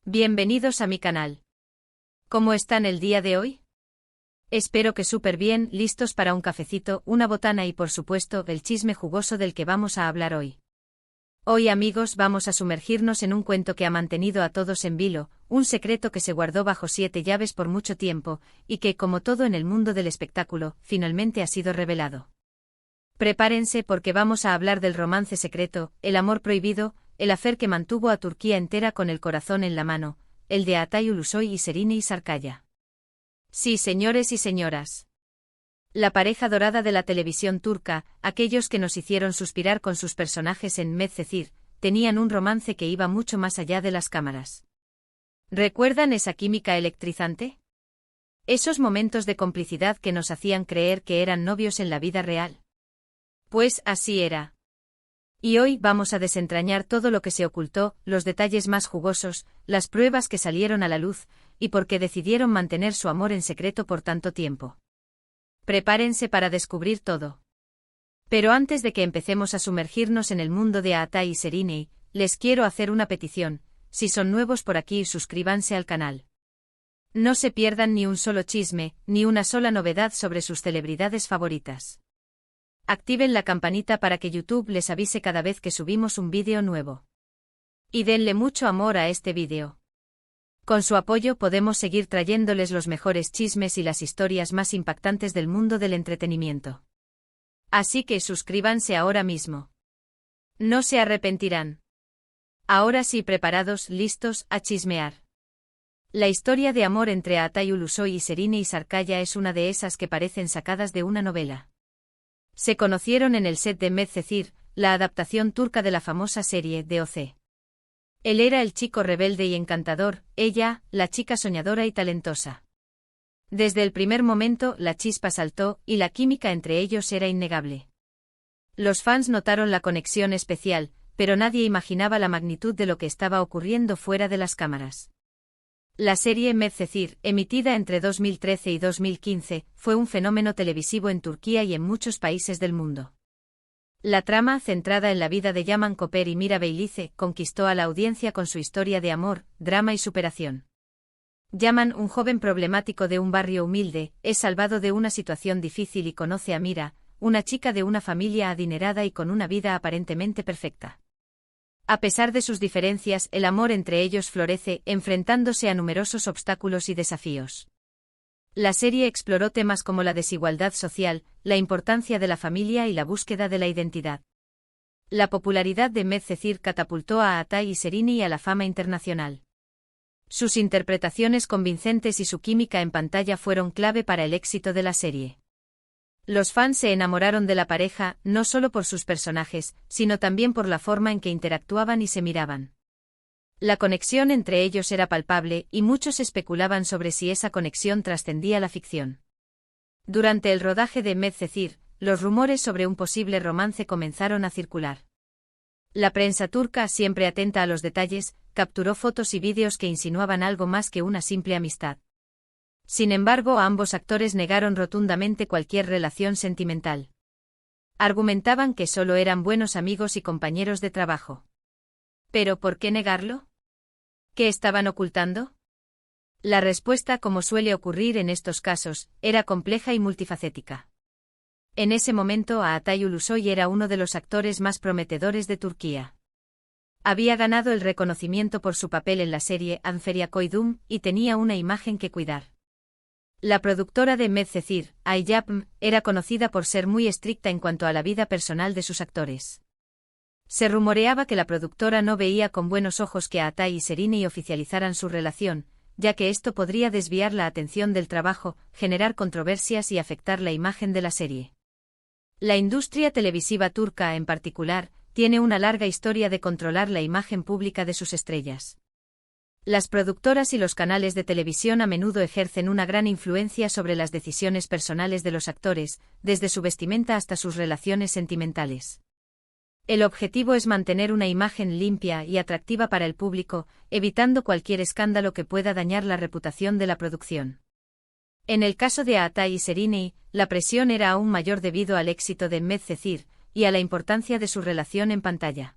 Bienvenidos a mi canal. ¿Cómo están el día de hoy? Espero que súper bien, listos para un cafecito, una botana y por supuesto, el chisme jugoso del que vamos a hablar hoy. Hoy amigos vamos a sumergirnos en un cuento que ha mantenido a todos en vilo, un secreto que se guardó bajo 7 llaves por mucho tiempo, y que, como todo en el mundo del espectáculo, finalmente ha sido revelado. Prepárense porque vamos a hablar del romance secreto, el amor prohibido, el affair que mantuvo a Turquía entera con el corazón en la mano, el de Altay Ulusoy y Şehinay Sarıkaya. Sí, señores y señoras. La pareja dorada de la televisión turca, aquellos que nos hicieron suspirar con sus personajes en Medcezir, tenían un romance que iba mucho más allá de las cámaras. ¿Recuerdan esa química electrizante? Esos momentos de complicidad que nos hacían creer que eran novios en la vida real. Pues así era. Y hoy vamos a desentrañar todo lo que se ocultó, los detalles más jugosos, las pruebas que salieron a la luz, y por qué decidieron mantener su amor en secreto por tanto tiempo. Prepárense para descubrir todo. Pero antes de que empecemos a sumergirnos en el mundo de Altay y Şehinay, les quiero hacer una petición: si son nuevos por aquí, suscríbanse al canal. No se pierdan ni un solo chisme, ni una sola novedad sobre sus celebridades favoritas. Activen la campanita para que YouTube les avise cada vez que subimos un vídeo nuevo. Y denle mucho amor a este vídeo. Con su apoyo podemos seguir trayéndoles los mejores chismes y las historias más impactantes del mundo del entretenimiento. Así que suscríbanse ahora mismo. No se arrepentirán. Ahora sí, preparados, listos a chismear. La historia de amor entre Altay Ulusoy y Şehinay Sarıkaya es una de esas que parecen sacadas de una novela. Se conocieron en el set de Medcezir, la adaptación turca de la famosa serie DOC. Él era el chico rebelde y encantador, ella, la chica soñadora y talentosa. Desde el primer momento, la chispa saltó, y la química entre ellos era innegable. Los fans notaron la conexión especial, pero nadie imaginaba la magnitud de lo que estaba ocurriendo fuera de las cámaras. La serie Medcezir, emitida entre 2013 y 2015, fue un fenómeno televisivo en Turquía y en muchos países del mundo. La trama, centrada en la vida de Yaman Koper y Mira Beylice, conquistó a la audiencia con su historia de amor, drama y superación. Yaman, un joven problemático de un barrio humilde, es salvado de una situación difícil y conoce a Mira, una chica de una familia adinerada y con una vida aparentemente perfecta. A pesar de sus diferencias, el amor entre ellos florece, enfrentándose a numerosos obstáculos y desafíos. La serie exploró temas como la desigualdad social, la importancia de la familia y la búsqueda de la identidad. La popularidad de Medcezir catapultó a Altay y Şehinay a la fama internacional. Sus interpretaciones convincentes y su química en pantalla fueron clave para el éxito de la serie. Los fans se enamoraron de la pareja, no solo por sus personajes, sino también por la forma en que interactuaban y se miraban. La conexión entre ellos era palpable, y muchos especulaban sobre si esa conexión trascendía la ficción. Durante el rodaje de Medcezir, los rumores sobre un posible romance comenzaron a circular. La prensa turca, siempre atenta a los detalles, capturó fotos y vídeos que insinuaban algo más que una simple amistad. Sin embargo, ambos actores negaron rotundamente cualquier relación sentimental. Argumentaban que solo eran buenos amigos y compañeros de trabajo. ¿Pero por qué negarlo? ¿Qué estaban ocultando? La respuesta, como suele ocurrir en estos casos, era compleja y multifacética. En ese momento, Altay Ulusoy era uno de los actores más prometedores de Turquía. Había ganado el reconocimiento por su papel en la serie Anferia Koydum y tenía una imagen que cuidar. La productora de Medcezir, Ayapm, era conocida por ser muy estricta en cuanto a la vida personal de sus actores. Se rumoreaba que la productora no veía con buenos ojos que Altay y Şehinay oficializaran su relación, ya que esto podría desviar la atención del trabajo, generar controversias y afectar la imagen de la serie. La industria televisiva turca, en particular, tiene una larga historia de controlar la imagen pública de sus estrellas. Las productoras y los canales de televisión a menudo ejercen una gran influencia sobre las decisiones personales de los actores, desde su vestimenta hasta sus relaciones sentimentales. El objetivo es mantener una imagen limpia y atractiva para el público, evitando cualquier escándalo que pueda dañar la reputación de la producción. En el caso de Altay y Şehinay, la presión era aún mayor debido al éxito de Medcezir y a la importancia de su relación en pantalla.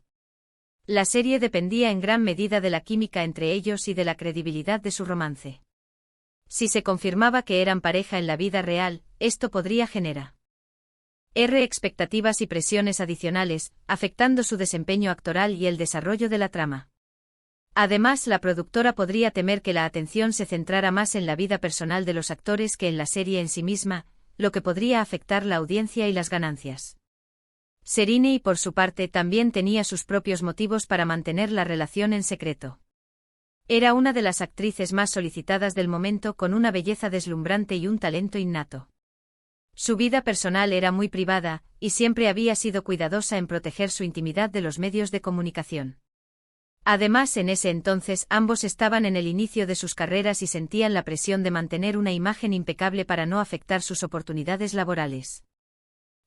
La serie dependía en gran medida de la química entre ellos y de la credibilidad de su romance. Si se confirmaba que eran pareja en la vida real, esto podría generar expectativas y presiones adicionales, afectando su desempeño actoral y el desarrollo de la trama. Además, la productora podría temer que la atención se centrara más en la vida personal de los actores que en la serie en sí misma, lo que podría afectar la audiencia y las ganancias. Serena, por su parte, también tenía sus propios motivos para mantener la relación en secreto. Era una de las actrices más solicitadas del momento, con una belleza deslumbrante y un talento innato. Su vida personal era muy privada, y siempre había sido cuidadosa en proteger su intimidad de los medios de comunicación. Además, en ese entonces ambos estaban en el inicio de sus carreras y sentían la presión de mantener una imagen impecable para no afectar sus oportunidades laborales.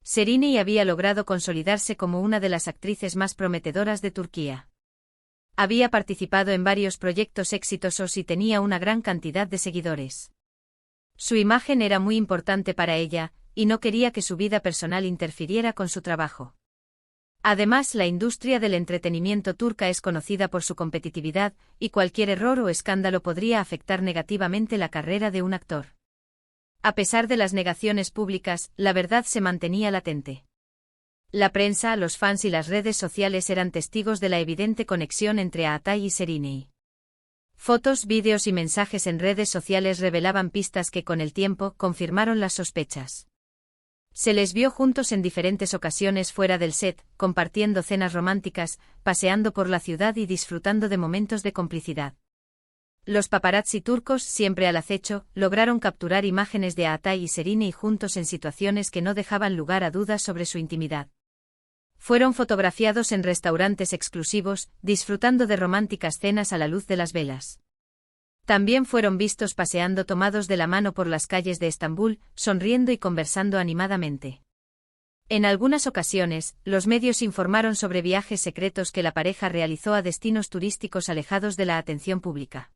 Serena había logrado consolidarse como una de las actrices más prometedoras de Turquía. Había participado en varios proyectos exitosos y tenía una gran cantidad de seguidores. Su imagen era muy importante para ella, y no quería que su vida personal interfiriera con su trabajo. Además, la industria del entretenimiento turca es conocida por su competitividad, y cualquier error o escándalo podría afectar negativamente la carrera de un actor. A pesar de las negaciones públicas, la verdad se mantenía latente. La prensa, los fans y las redes sociales eran testigos de la evidente conexión entre Atay y Serena. Fotos, vídeos y mensajes en redes sociales revelaban pistas que con el tiempo confirmaron las sospechas. Se les vio juntos en diferentes ocasiones fuera del set, compartiendo cenas románticas, paseando por la ciudad y disfrutando de momentos de complicidad. Los paparazzi turcos, siempre al acecho, lograron capturar imágenes de Atay y Serena juntos en situaciones que no dejaban lugar a dudas sobre su intimidad. Fueron fotografiados en restaurantes exclusivos, disfrutando de románticas cenas a la luz de las velas. También fueron vistos paseando tomados de la mano por las calles de Estambul, sonriendo y conversando animadamente. En algunas ocasiones, los medios informaron sobre viajes secretos que la pareja realizó a destinos turísticos alejados de la atención pública.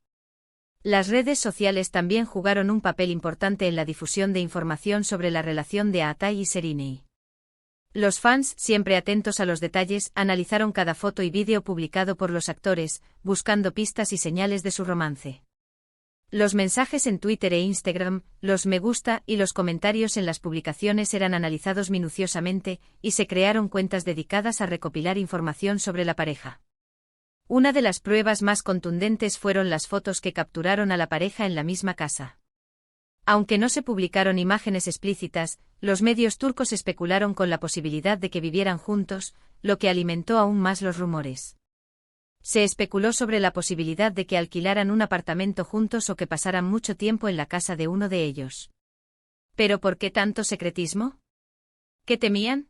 Las redes sociales también jugaron un papel importante en la difusión de información sobre la relación de Atay y Serena. Los fans, siempre atentos a los detalles, analizaron cada foto y vídeo publicado por los actores, buscando pistas y señales de su romance. Los mensajes en Twitter e Instagram, los me gusta y los comentarios en las publicaciones eran analizados minuciosamente, y se crearon cuentas dedicadas a recopilar información sobre la pareja. Una de las pruebas más contundentes fueron las fotos que capturaron a la pareja en la misma casa. Aunque no se publicaron imágenes explícitas, los medios turcos especularon con la posibilidad de que vivieran juntos, lo que alimentó aún más los rumores. Se especuló sobre la posibilidad de que alquilaran un apartamento juntos o que pasaran mucho tiempo en la casa de uno de ellos. ¿Pero por qué tanto secretismo? ¿Qué temían?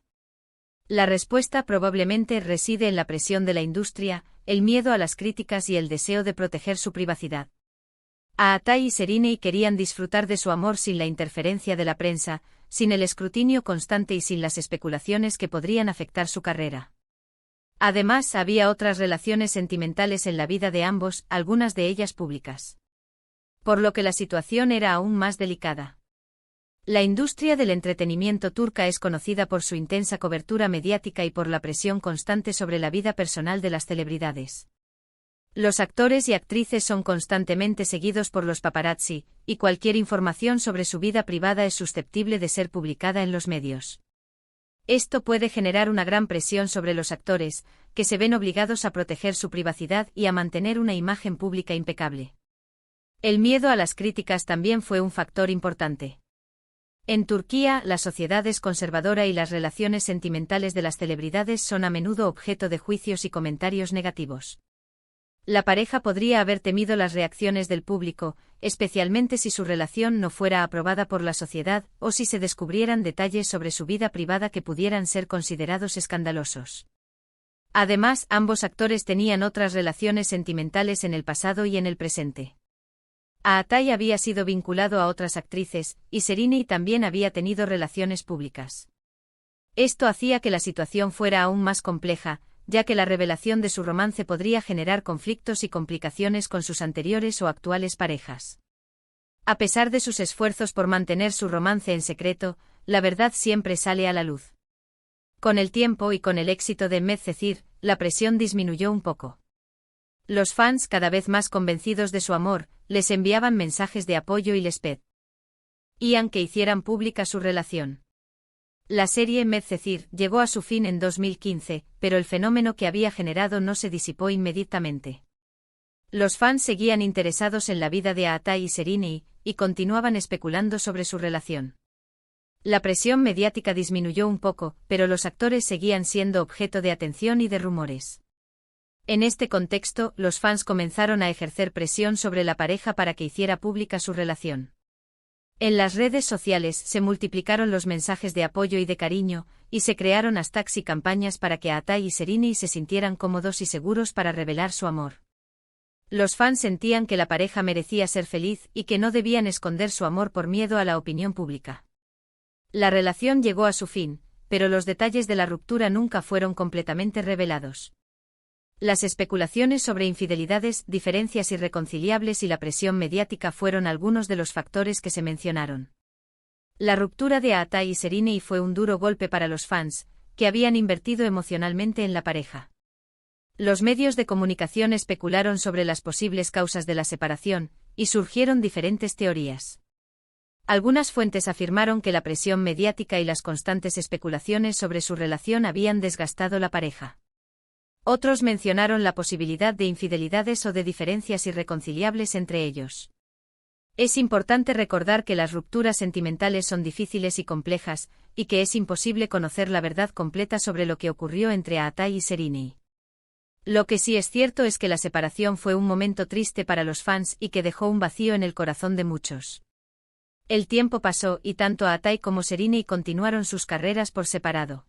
La respuesta probablemente reside en la presión de la industria, el miedo a las críticas y el deseo de proteger su privacidad. Atay y Serena querían disfrutar de su amor sin la interferencia de la prensa, sin el escrutinio constante y sin las especulaciones que podrían afectar su carrera. Además, había otras relaciones sentimentales en la vida de ambos, algunas de ellas públicas. Por lo que la situación era aún más delicada. La industria del entretenimiento turca es conocida por su intensa cobertura mediática y por la presión constante sobre la vida personal de las celebridades. Los actores y actrices son constantemente seguidos por los paparazzi, y cualquier información sobre su vida privada es susceptible de ser publicada en los medios. Esto puede generar una gran presión sobre los actores, que se ven obligados a proteger su privacidad y a mantener una imagen pública impecable. El miedo a las críticas también fue un factor importante. En Turquía, la sociedad es conservadora y las relaciones sentimentales de las celebridades son a menudo objeto de juicios y comentarios negativos. La pareja podría haber temido las reacciones del público, especialmente si su relación no fuera aprobada por la sociedad o si se descubrieran detalles sobre su vida privada que pudieran ser considerados escandalosos. Además, ambos actores tenían otras relaciones sentimentales en el pasado y en el presente. Atay había sido vinculado a otras actrices, y Serena también había tenido relaciones públicas. Esto hacía que la situación fuera aún más compleja, ya que la revelación de su romance podría generar conflictos y complicaciones con sus anteriores o actuales parejas. A pesar de sus esfuerzos por mantener su romance en secreto, la verdad siempre sale a la luz. Con el tiempo y con el éxito de Medcezir, la presión disminuyó un poco. Los fans, cada vez más convencidos de su amor, les enviaban mensajes de apoyo y les pedían que hicieran pública su relación. La serie Medcezir llegó a su fin en 2015, pero el fenómeno que había generado no se disipó inmediatamente. Los fans seguían interesados en la vida de Aatai y Sereni, y continuaban especulando sobre su relación. La presión mediática disminuyó un poco, pero los actores seguían siendo objeto de atención y de rumores. En este contexto, los fans comenzaron a ejercer presión sobre la pareja para que hiciera pública su relación. En las redes sociales se multiplicaron los mensajes de apoyo y de cariño, y se crearon hashtags y campañas para que Aatai y Sereni se sintieran cómodos y seguros para revelar su amor. Los fans sentían que la pareja merecía ser feliz y que no debían esconder su amor por miedo a la opinión pública. La relación llegó a su fin, pero los detalles de la ruptura nunca fueron completamente revelados. Las especulaciones sobre infidelidades, diferencias irreconciliables y la presión mediática fueron algunos de los factores que se mencionaron. La ruptura de Aatai y Sereni fue un duro golpe para los fans, que habían invertido emocionalmente en la pareja. Los medios de comunicación especularon sobre las posibles causas de la separación, y surgieron diferentes teorías. Algunas fuentes afirmaron que la presión mediática y las constantes especulaciones sobre su relación habían desgastado la pareja. Otros mencionaron la posibilidad de infidelidades o de diferencias irreconciliables entre ellos. Es importante recordar que las rupturas sentimentales son difíciles y complejas, y que es imposible conocer la verdad completa sobre lo que ocurrió entre Aatai y Sereni. Lo que sí es cierto es que la separación fue un momento triste para los fans y que dejó un vacío en el corazón de muchos. El tiempo pasó y tanto Aatai como Sereni continuaron sus carreras por separado.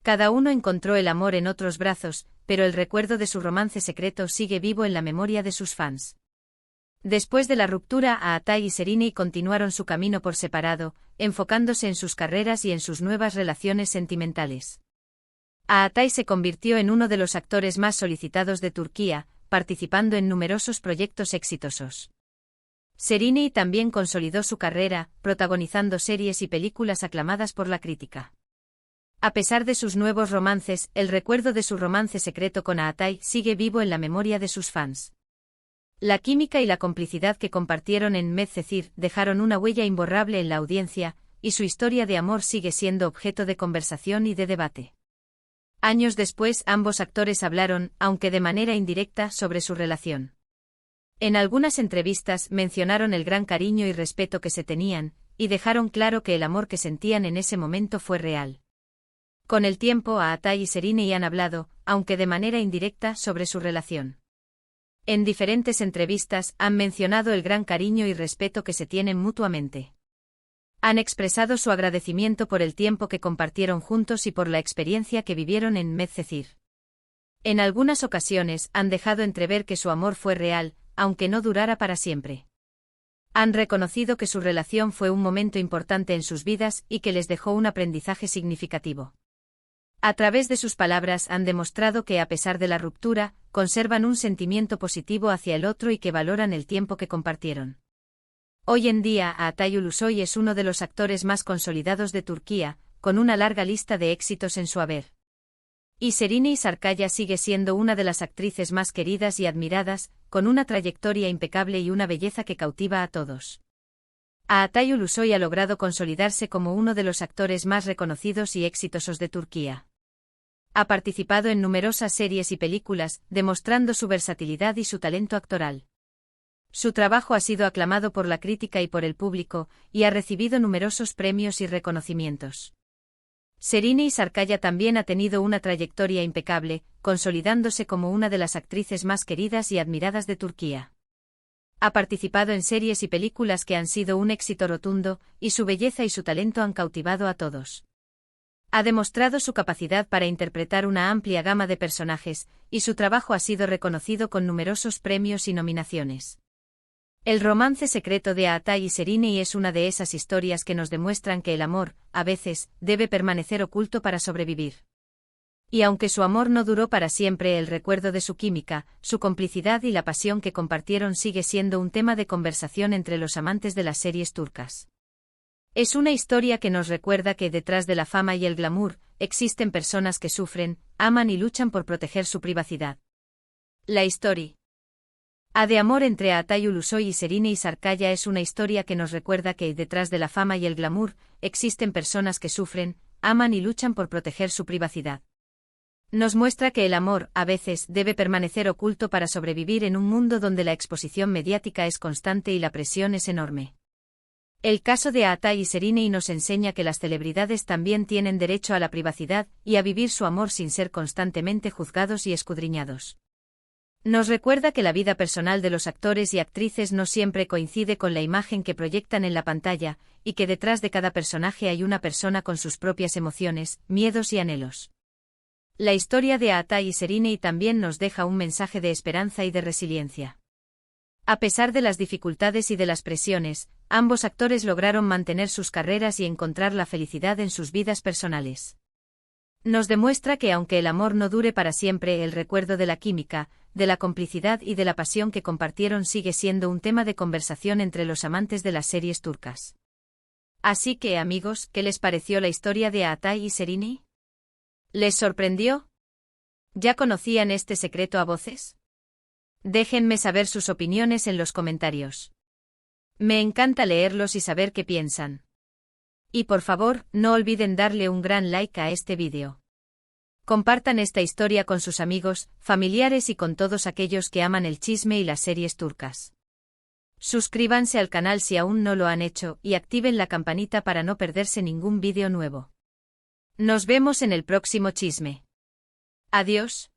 Cada uno encontró el amor en otros brazos, pero el recuerdo de su romance secreto sigue vivo en la memoria de sus fans. Después de la ruptura, Aatai y Sereni continuaron su camino por separado, enfocándose en sus carreras y en sus nuevas relaciones sentimentales. Aatai se convirtió en uno de los actores más solicitados de Turquía, participando en numerosos proyectos exitosos. Sereni también consolidó su carrera, protagonizando series y películas aclamadas por la crítica. A pesar de sus nuevos romances, el recuerdo de su romance secreto con Aatai sigue vivo en la memoria de sus fans. La química y la complicidad que compartieron en Medcezir dejaron una huella imborrable en la audiencia, y su historia de amor sigue siendo objeto de conversación y de debate. Años después, ambos actores hablaron, aunque de manera indirecta, sobre su relación. En algunas entrevistas mencionaron el gran cariño y respeto que se tenían, y dejaron claro que el amor que sentían en ese momento fue real. Con el tiempo, Aatai y Sereni han hablado, aunque de manera indirecta, sobre su relación. En diferentes entrevistas han mencionado el gran cariño y respeto que se tienen mutuamente. Han expresado su agradecimiento por el tiempo que compartieron juntos y por la experiencia que vivieron en Medcezir. En algunas ocasiones han dejado entrever que su amor fue real, aunque no durara para siempre. Han reconocido que su relación fue un momento importante en sus vidas y que les dejó un aprendizaje significativo. A través de sus palabras han demostrado que a pesar de la ruptura, conservan un sentimiento positivo hacia el otro y que valoran el tiempo que compartieron. Hoy en día, Aatai Ulusoy es uno de los actores más consolidados de Turquía, con una larga lista de éxitos en su haber. Y Sereni Sarıkaya sigue siendo una de las actrices más queridas y admiradas, con una trayectoria impecable y una belleza que cautiva a todos. Aatai Ulusoy ha logrado consolidarse como uno de los actores más reconocidos y exitosos de Turquía. Ha participado en numerosas series y películas, demostrando su versatilidad y su talento actoral. Su trabajo ha sido aclamado por la crítica y por el público, y ha recibido numerosos premios y reconocimientos. Sereni Sarıkaya también ha tenido una trayectoria impecable, consolidándose como una de las actrices más queridas y admiradas de Turquía. Ha participado en series y películas que han sido un éxito rotundo, y su belleza y su talento han cautivado a todos. Ha demostrado su capacidad para interpretar una amplia gama de personajes, y su trabajo ha sido reconocido con numerosos premios y nominaciones. El romance secreto de Aatai y Sereni es una de esas historias que nos demuestran que el amor, a veces, debe permanecer oculto para sobrevivir. Y aunque su amor no duró para siempre, el recuerdo de su química, su complicidad y la pasión que compartieron sigue siendo un tema de conversación entre los amantes de las series turcas. Es una historia que nos recuerda que detrás de la fama y el glamour, existen personas que sufren, aman y luchan por proteger su privacidad. La historia de amor entre Atay Ulusoy y Serine Sarkaya es una historia que nos recuerda que detrás de la fama y el glamour, existen personas que sufren, aman y luchan por proteger su privacidad. Nos muestra que el amor, a veces, debe permanecer oculto para sobrevivir en un mundo donde la exposición mediática es constante y la presión es enorme. El caso de Atay y Serine nos enseña que las celebridades también tienen derecho a la privacidad y a vivir su amor sin ser constantemente juzgados y escudriñados. Nos recuerda que la vida personal de los actores y actrices no siempre coincide con la imagen que proyectan en la pantalla, y que detrás de cada personaje hay una persona con sus propias emociones, miedos y anhelos. La historia de Atay y Serine también nos deja un mensaje de esperanza y de resiliencia. A pesar de las dificultades y de las presiones, ambos actores lograron mantener sus carreras y encontrar la felicidad en sus vidas personales. Nos demuestra que aunque el amor no dure para siempre, el recuerdo de la química, de la complicidad y de la pasión que compartieron sigue siendo un tema de conversación entre los amantes de las series turcas. Así que, amigos, ¿qué les pareció la historia de Atay y Serine? ¿Les sorprendió? ¿Ya conocían este secreto a voces? Déjenme saber sus opiniones en los comentarios. Me encanta leerlos y saber qué piensan. Y por favor, no olviden darle un gran like a este vídeo. Compartan esta historia con sus amigos, familiares y con todos aquellos que aman el chisme y las series turcas. Suscríbanse al canal si aún no lo han hecho y activen la campanita para no perderse ningún vídeo nuevo. Nos vemos en el próximo chisme. Adiós.